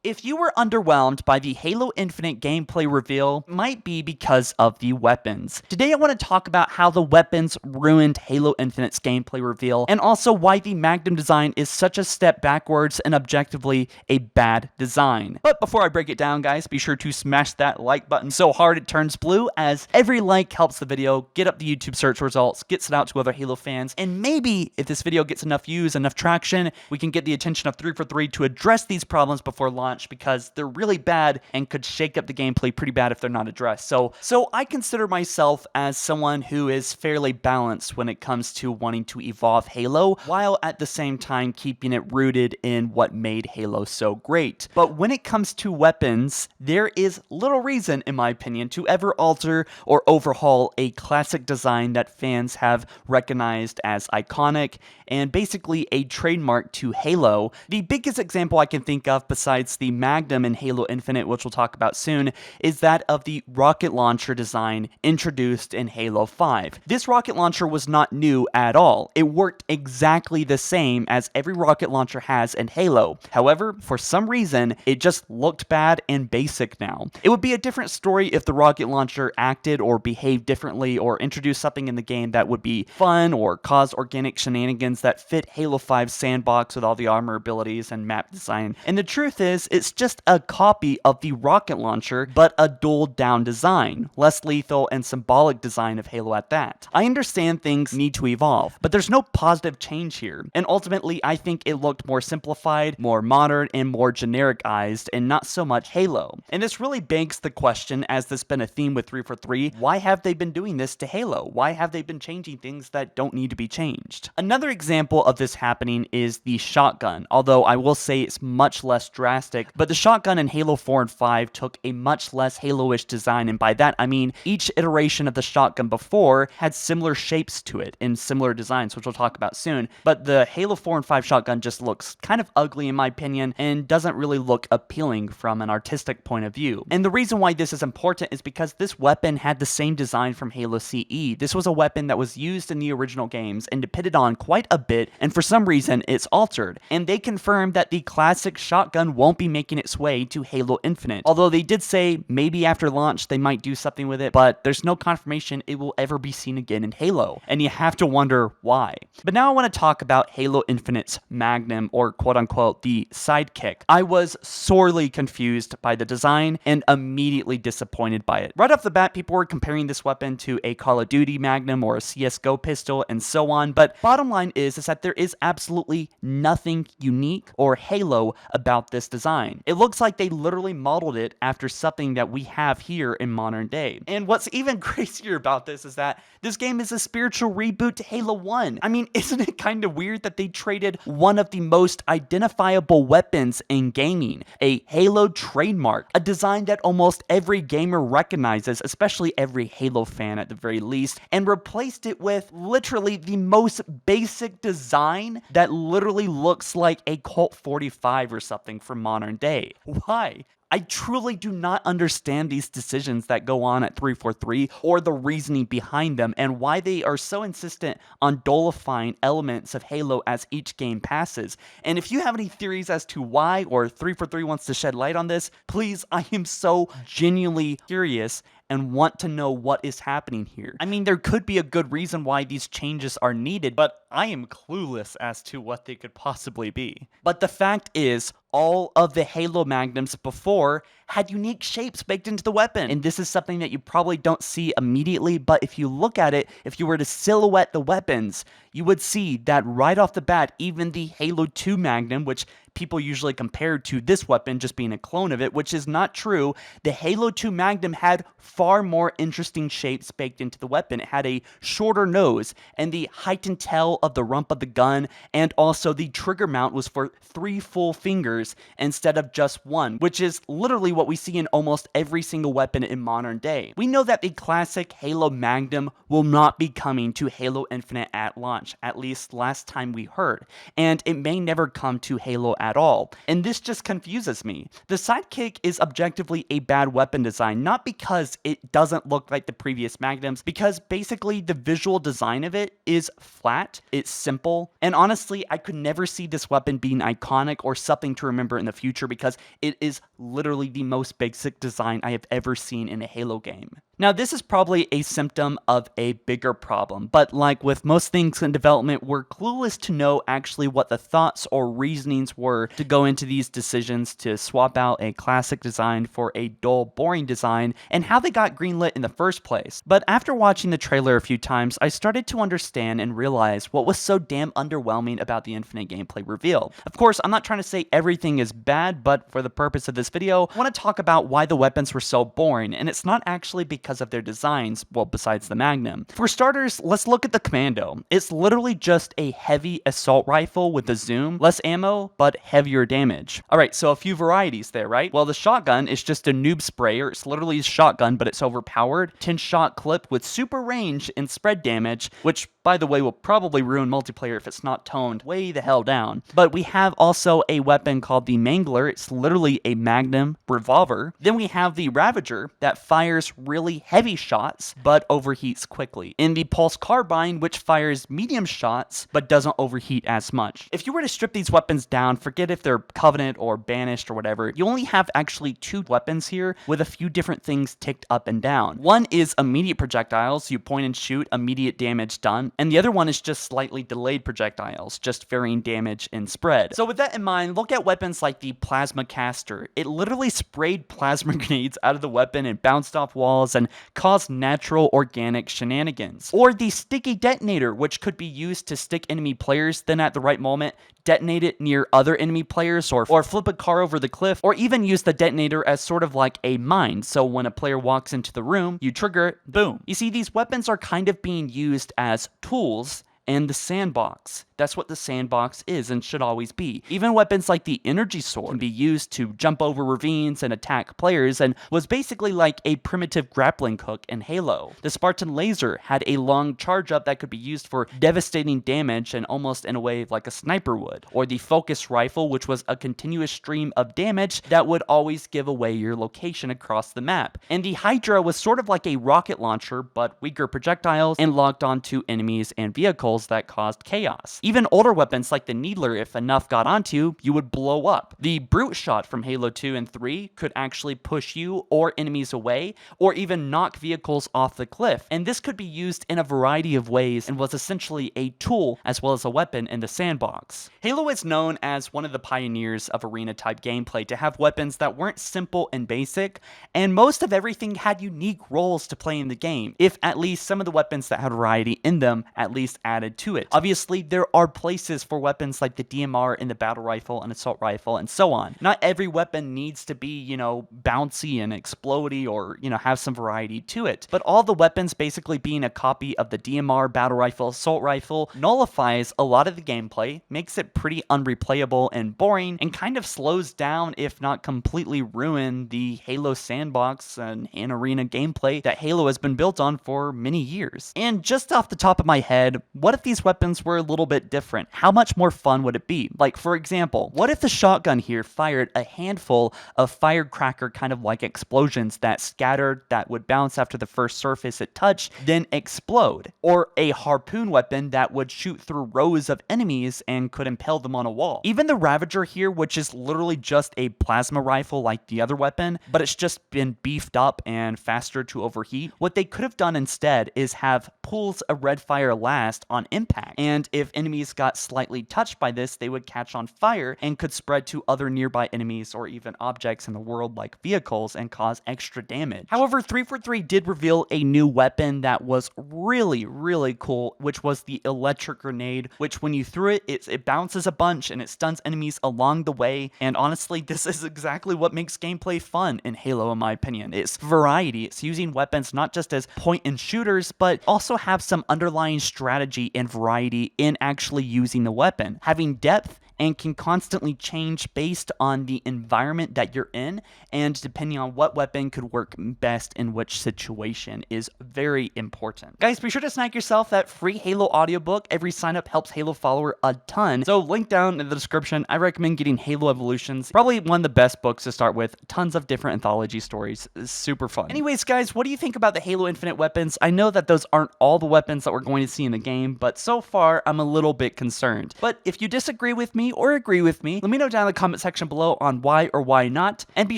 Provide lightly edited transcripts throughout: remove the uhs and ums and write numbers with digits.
If you were underwhelmed by the Halo Infinite gameplay reveal, it might be because of the weapons. Today I want to talk about how the weapons ruined Halo Infinite's gameplay reveal, and also why the Magnum design is such a step backwards and objectively a bad design. But before I break it down, guys, be sure to smash that like button so hard it turns blue, as every like helps the video get up the YouTube search results, gets it out to other Halo fans, and maybe if this video gets enough views, enough traction, we can get the attention of 343 to address these problems before launch, because they're really bad and could shake up the gameplay pretty bad if they're not addressed. So I consider myself as someone who is fairly balanced when it comes to wanting to evolve Halo, while at the same time keeping it rooted in what made Halo so great. But when it comes to weapons, there is little reason, in my opinion, to ever alter or overhaul a classic design that fans have recognized as iconic and basically a trademark to Halo. The biggest example I can think of, besides the Magnum in Halo Infinite, which we'll talk about soon, is that of the rocket launcher design introduced in Halo 5. This rocket launcher was not new at all. It worked exactly the same as every rocket launcher has in Halo. However, for some reason, it just looked bad and basic now. It would be a different story if the rocket launcher acted or behaved differently, or introduced something in the game that would be fun or cause organic shenanigans that fit Halo 5's Sandbox with all the armor abilities and map design. And the truth is, it's just a copy of the rocket launcher, but a dulled down design, less lethal and symbolic design of Halo at that. I understand things need to evolve, but there's no positive change here. And ultimately, I think it looked more simplified, more modern, and more genericized, and not so much Halo. And this really begs the question, as this has been a theme with 343, why have they been doing this to Halo? Why have they been changing things that don't need to be changed? Another example of this happening is the shotgun, although I will say it's much less drastic, but the shotgun in Halo 4 and 5 took a much less Halo-ish design, and by that I mean each iteration of the shotgun before had similar shapes to it and similar designs, which we'll talk about soon, but the Halo 4 and 5 shotgun just looks kind of ugly in my opinion, and doesn't really look appealing from an artistic point of view. And the reason why this is important is because this weapon had the same design from Halo CE. This was a weapon that was used in the original games and depended on quite a bit, and for some reason it's altered. And they confirmed that the classic shotgun won't be making its way to Halo Infinite, although they did say maybe after launch they might do something with it, but there's no confirmation it will ever be seen again in Halo, and you have to wonder why. But now I want to talk about Halo Infinite's Magnum, or quote-unquote the Sidekick. I was sorely confused by the design and immediately disappointed by it. Right off the bat, people were comparing this weapon to a Call of Duty Magnum or a CSGO pistol and so on, but bottom line is that there is absolutely nothing unique or Halo about this design. It looks like they literally modeled it after something that we have here in modern day. And what's even crazier about this is that this game is a spiritual reboot to Halo 1. I mean, isn't it kind of weird that they traded one of the most identifiable weapons in gaming, a Halo trademark, a design that almost every gamer recognizes, especially every Halo fan at the very least, and replaced it with literally the most basic design that literally looks like a Colt 45 or something from modern day? Why? I truly do not understand these decisions that go on at 343 or the reasoning behind them, and why they are so insistent on dullifying elements of Halo as each game passes. And if you have any theories as to why, or 343 wants to shed light on this, please, I am so genuinely curious and want to know what is happening here. I mean, there could be a good reason why these changes are needed, but I am clueless as to what they could possibly be. But the fact is, all of the Halo Magnums before had unique shapes baked into the weapon. And this is something that you probably don't see immediately, but if you look at it, if you were to silhouette the weapons, you would see that right off the bat, even the Halo 2 Magnum, which people usually compare to this weapon just being a clone of it, which is not true, the Halo 2 Magnum had far more interesting shapes baked into the weapon. It had a shorter nose, and the heightened tail of the rump of the gun, and also the trigger mount was for 3 full fingers instead of just 1, which is literally what what we see in almost every single weapon in modern day. We know that the classic Halo Magnum will not be coming to Halo Infinite at launch, at least last time we heard, and it may never come to Halo at all, and this just confuses me. The Sidekick is objectively a bad weapon design, not because it doesn't look like the previous Magnums, because basically the visual design of it is flat, it's simple, and honestly, I could never see this weapon being iconic or something to remember in the future because it is literally the most basic design I have ever seen in a Halo game. Now, this is probably a symptom of a bigger problem, but like with most things in development, we're clueless to know actually what the thoughts or reasonings were to go into these decisions to swap out a classic design for a dull, boring design, and how they got greenlit in the first place. But after watching the trailer a few times, I started to understand and realize what was so damn underwhelming about the Infinite gameplay reveal. Of course, I'm not trying to say everything is bad, but for the purpose of this video, I want to talk about why the weapons were so boring, and it's not actually because of their designs, well, besides the Magnum. For starters, let's look at the Commando. It's literally just a heavy assault rifle with a zoom, less ammo, but heavier damage. Alright, so a few varieties there, right? Well, the shotgun is just a noob sprayer. It's literally a shotgun, but it's overpowered. 10-shot clip with super range and spread damage, which, by the way, will probably ruin multiplayer if it's not toned way the hell down. But we have also a weapon called the Mangler. It's literally a Magnum revolver. Then we have the Ravager that fires really heavy shots, but overheats quickly. In the Pulse Carbine, which fires medium shots, but doesn't overheat as much. If you were to strip these weapons down, forget if they're Covenant or Banished or whatever, you only have actually 2 weapons here with a few different things ticked up and down. One is immediate projectiles, you point and shoot, immediate damage done, and the other one is just slightly delayed projectiles, just varying damage and spread. So with that in mind, look at weapons like the Plasma Caster. It literally sprayed plasma grenades out of the weapon and bounced off walls and caused natural organic shenanigans. Or the Sticky Detonator, which could be used to stick enemy players, then at the right moment, detonate it near other enemy players, or flip a car over the cliff, or even use the detonator as sort of like a mine, so when a player walks into the room, you trigger it, boom. You see, these weapons are kind of being used as tools in the Sandbox. That's what the Sandbox is and should always be. Even weapons like the Energy Sword can be used to jump over ravines and attack players, and was basically like a primitive grappling hook in Halo. The Spartan Laser had a long charge up that could be used for devastating damage and almost in a way like a sniper would. Or the Focus Rifle, which was a continuous stream of damage that would always give away your location across the map. And the Hydra was sort of like a rocket launcher, but weaker projectiles and locked onto enemies and vehicles that caused chaos. Even older weapons like the Needler, if enough got onto, you would blow up. The Brute Shot from Halo 2 and 3 could actually push you or enemies away, or even knock vehicles off the cliff. And this could be used in a variety of ways and was essentially a tool as well as a weapon in the Sandbox. Halo is known as one of the pioneers of arena-type gameplay to have weapons that weren't simple and basic, and most of everything had unique roles to play in the game, if at least some of the weapons that had variety in them at least added to it. Obviously, there are places for weapons like the DMR and the battle rifle and assault rifle and so on. Not every weapon needs to be, bouncy and explodey or, have some variety to it. But all the weapons basically being a copy of the DMR, battle rifle, assault rifle nullifies a lot of the gameplay, makes it pretty unreplayable and boring, and kind of slows down, if not completely ruin, the Halo Sandbox and arena gameplay that Halo has been built on for many years. And just off the top of my head, what if these weapons were a little bit different? How much more fun would it be? Like, for example, what if the shotgun here fired a handful of firecracker kind of like explosions that scattered, that would bounce after the first surface it touched, then explode? Or a harpoon weapon that would shoot through rows of enemies and could impale them on a wall. Even the Ravager here, which is literally just a plasma rifle like the other weapon, but it's just been beefed up and faster to overheat. What they could have done instead is have pools of red fire last on impact, and if enemies got slightly touched by this, they would catch on fire and could spread to other nearby enemies or even objects in the world like vehicles and cause extra damage. However, 343 did reveal a new weapon that was really, really cool, which was the electric grenade, which when you threw it, it bounces a bunch and it stuns enemies along the way. And honestly, this is exactly what makes gameplay fun in Halo, in my opinion. It's variety. It's using weapons not just as point and shooters, but also have some underlying strategy and variety in actually using the weapon, having depth and can constantly change based on the environment that you're in, and depending on what weapon could work best in which situation is very important. Guys, be sure to snag yourself that free Halo audiobook. Every sign up helps HaloFollower a ton. So link down in the description. I recommend getting Halo Evolutions. Probably one of the best books to start with. Tons of different anthology stories. It's super fun. Anyways, guys, what do you think about the Halo Infinite weapons? I know that those aren't all the weapons that we're going to see in the game, but so far I'm a little bit concerned. But if you disagree with me or agree with me, let me know down in the comment section below on why or why not. And be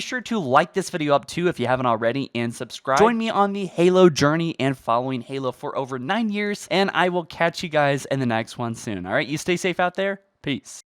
sure to like this video up too if you haven't already, and subscribe. Join me on the Halo journey and following Halo for over 9 years, and I will catch you guys in the next one soon. All right, you stay safe out there. Peace.